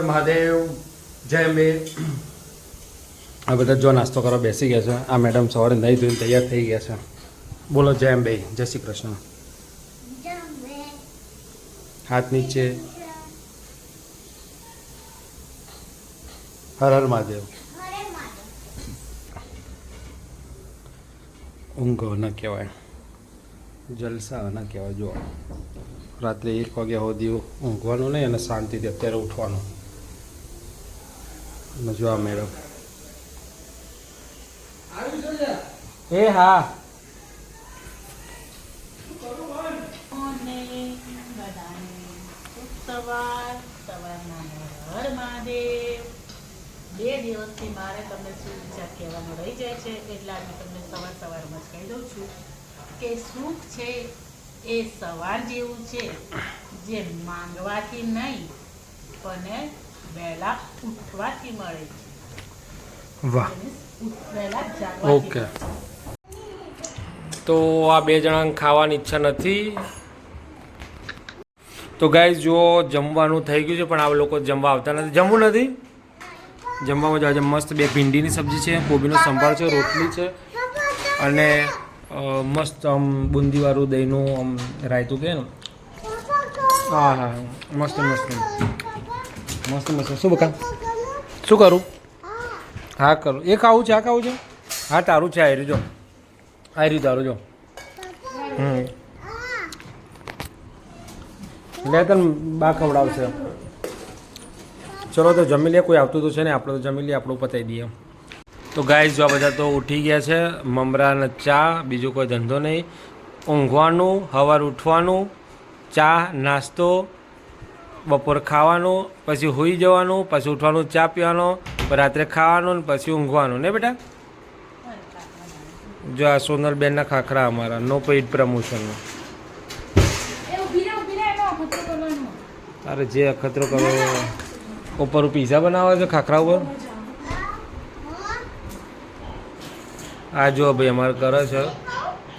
મહાદેવ, જય અંબે. આ બધા જો નાસ્તો કરવા બેસી ગયા છે. આ મેડમ સવારે નહીં ધોઈને તૈયાર થઈ ગયા છે. બોલો જય અંબે, જય શ્રી કૃષ્ણ. હાથ નીચે. હર હર મહાદેવ. ઊંઘ ના કહેવાય, જલસા ના કહેવાય. જો રાત્રે 1 વાગ્યા સુધી ઊંઘવાનું નહીં અને શાંતિથી અત્યારે ઉઠવાનું. અને જો આ મેડમ. એ હા બે દિવસથી મારે તમને સુખ વિચાર કહેવાનું રહી જાય છે, એટલે આજે તમને સવારમાં જ કહી દઉં છું કે સુખ છે એ સવાર જેવું છે, જે માંગવાથી નહીં પણ વહેલા ઉઠવાથી મળે છે. વાહ, વહેલા જાગવાથી. ઓકે. તો આ 2 જણાને ખાવાની ઈચ્છા નથી. તો ગાઈઝ જો જમવાનું થઈ ગયું છે, પણ આ લોકો જમવા આવતા નથી. જમવું નથી. જમવામાં આજે મસ્ત 2 ભીંડીની સબ્જી છે, કોબીનો સંભાર છે, રોટલી છે અને મસ્ત આમ બુંદીવાળું દહીંનું આમ રાયતું કહે ને. હા હા, મસ્ત મસ્ત મસ્ત મસ્ત. શું બકા, શું કરું? હા કરું. એ ખાવું છે, આ ખાવું છે? હા તારું છે. આવી રહ્યું જો, આવી રહ્યું તારું જો. લે તને બા ખવડાવશે. ચલો તો જમી લે. કોઈ આવતું તો છે ને, આપણે તો જમી લઈએ, આપણું પતાવી દઈએ. તો ગાઈઝ જો આ બધા તો ઉઠી ગયા છે. મમરા અને ચા, બીજું કોઈ ધંધો નહીં. ઊંઘવાનું, સવાર ઉઠવાનું, ચા નાસ્તો, બપોર ખાવાનું, પછી સૂઈ જવાનું, પછી ઉઠવાનું, ચા પીવાનો, રાત્રે ખાવાનું ને પછી ઊંઘવાનું ને બેટા. જો આ સોનલબેનના ખાખરા અમારા નો પેઇડ પ્રમોશનનું. અરે જે અખતરો કરો. ઉપર પીઝા બનાવે છે ખાખરા ઉપર. આ જો ભાઈ અમારે કરે છે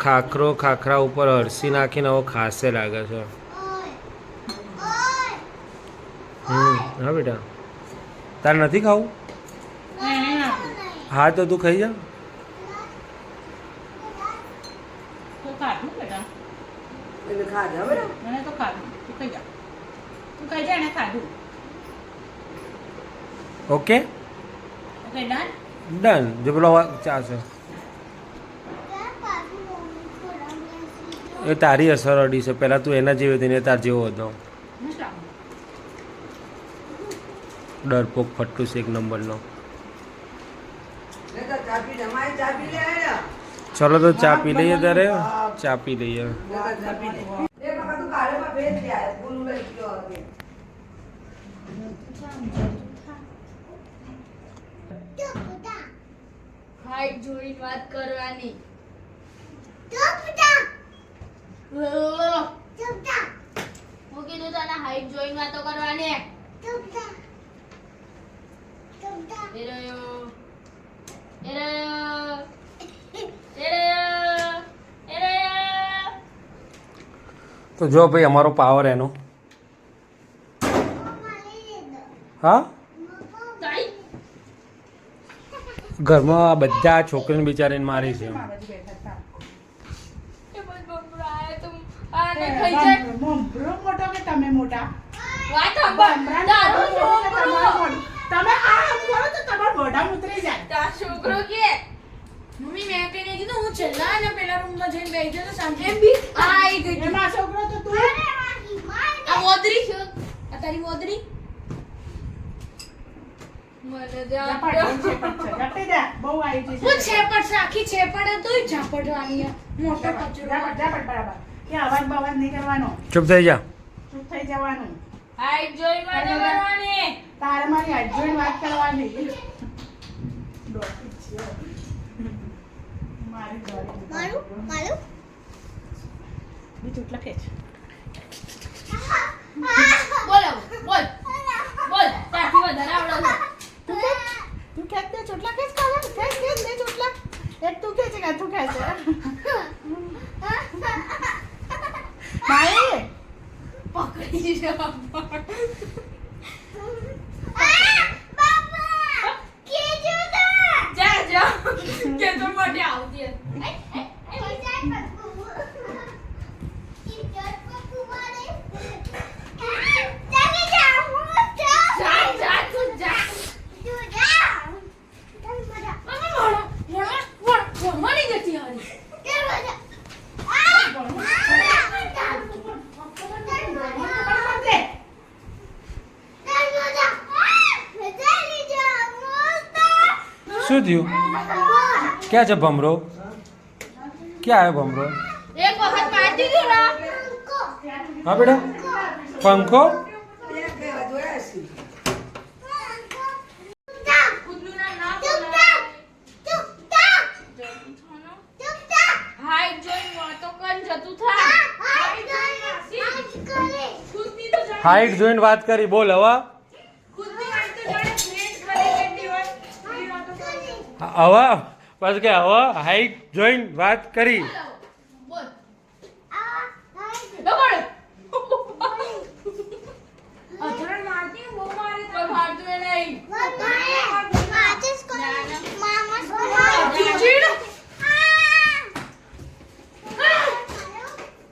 ખાખરા ઉપર અરસી નાખીને હવે ખાસે લાગે છે. હા બેટા, તારે નથી ખાવું? હા તો તું ખાઈ જા. Okay done. જો પેલો ચા છે એ તારી અસર અડી છે. પહેલાં તું એના જેવી હતી ને તાર જેવો હતો. ડરપોક ફટ્ટુ છે 1 નંબરનો. ચલો તો ચા પી લઈએ. ત્યારે ચા પી લઈએ. હાઈટ જોઈ વાત કરવાની. હું કીધું તને હાઈટ જોઈને વાતો કરવાની. તો જો ભાઈ અમારો પાવર એનો. હા ઘરમાં આ બધા છોકરીને બિચારીને મારી છે. મમ્મી મેં કહીને કીધું હું છેલ્લા અને પેલા રૂમમાં જઈને બેસી જતો સાંજે આવી ગઈ. એમાં છોકરો તો તું આ મોદરી છે. આ તારી મોદરી મને બહુ આવી છે. હું છેપટ સાખી છેપટ હતું ઝાપટવાની મોટો કચરો. બરાબર કે અવાજ બવાજ નહીં કરવાનો. ચૂપ થઈ જા. ચૂપ થઈ જવાનું. હાઈટ જોઈ વાત કરવાની. તારે મારી હાઈટ જોઈ વાત કરવાની. મારું બીજું લખે છે. બોલો બોલ તાથી વધારે આવડે છે. તું ખેત દે ચોટલા ખેત કાલે ખેત દે ચોટલા. એક તું ખેંચે કે તું ખેંચે. ભાઈ પકડી જ તો મોઢે આવતી શું થયું ક્યાં છે ભમરો ક્યાં આવ્યો ભમરો એક વખત મારી દીધું ને હા બેટા પંખો કૂતરું નામ ના હાઈટ જોઈને વાતો કર જતું થા હાઈટ જોઈને વાત કરી બોલ હવે હવે પછી કે હવે હાઈટ જોઈને વાત કરી બોલ ડબલ અધરણ મારતી બહુ મારે તો મારતું એ નહીં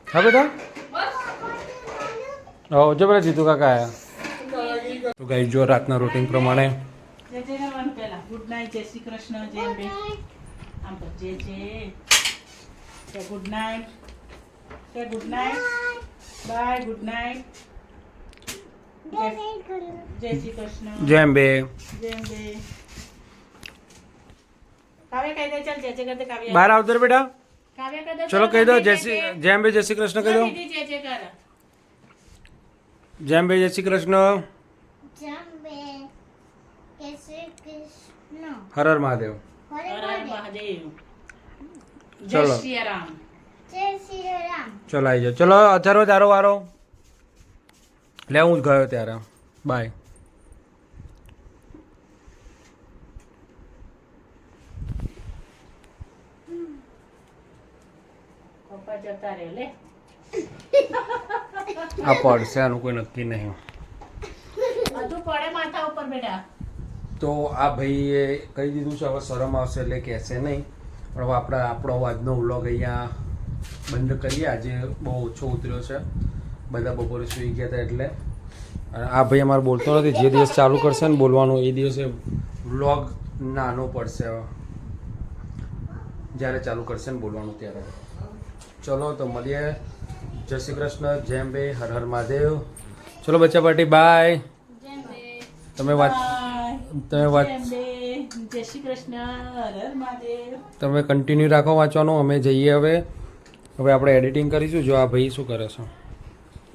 હા બેટા હો જો પેલા જીતુ કાકા આયા તો ગાઈ જો રાતના રૂટીન પ્રમાણે જય જય નમન પહેલા ગુડ નાઇટ જય શ્રી કૃષ્ણ જય અંબે આમ તો જય જય good night bye good night જય શ્રી કૃષ્ણ જય અંબે જય અંબે કાવ્ય કહી દે ચાલ જય જય કરતે કાવ્ય બહાર આવતો રે બેટા કાવ્ય કહી દે ચલો કહી દો જય અંબે જય શ્રી કૃષ્ણ કહી દો દીદી જય જય કર જય અંબે જય શ્રી કૃષ્ણ હર હર મહાદેવ હર હર મહાદેવ ચલો. જય શ્રી રામ ચલો આવી જાઓ ચલો અથર્વ તારો વારો લે હું જ ગયો ત્યારે બાય પપ્પા જતા રહે લે આ પડશે આનું કોઈ નક્કી નહીં બધું પડે માથા ઉપર બેટા તો આ ભાઈએ કહી દીધું છે હવે શરમ આવશે એટલે કહેશે નહીં પણ હવે આપણો આજનો વ્લોગ અહીંયા બંધ કરીએ આજે બહુ ઓછો ઉતર્યો છે બધા બપોરે સૂઈ ગયા હતા એટલે અને આ ભાઈ અમારે બોલતો નથી જે દિવસ ચાલુ કરશે ને બોલવાનું એ દિવસે વ્લોગ નાનો પડશે હવે જ્યારે ચાલુ કરશે ને બોલવાનું ત્યારે ચલો તો મળીએ જય શ્રી કૃષ્ણ જય અંબે હર હર મહાદેવ ચલો બચ્ચા પાર્ટી બાય તમે વાત જય શ્રી કૃષ્ણ હર હર મહાદેવ તમે કન્ટિન્યુ રાખો વાંચવાનું અમે જઈએ હવે આપણે એડિટિંગ કરીશું જો આ ભાઈ શું કરે છે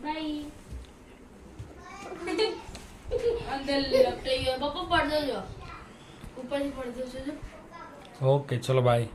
બાય અંદર લપટાઈ ગયો પપ્પા પડદો જો ઉપરથી પડદો છે જો ઓકે ચલો બાય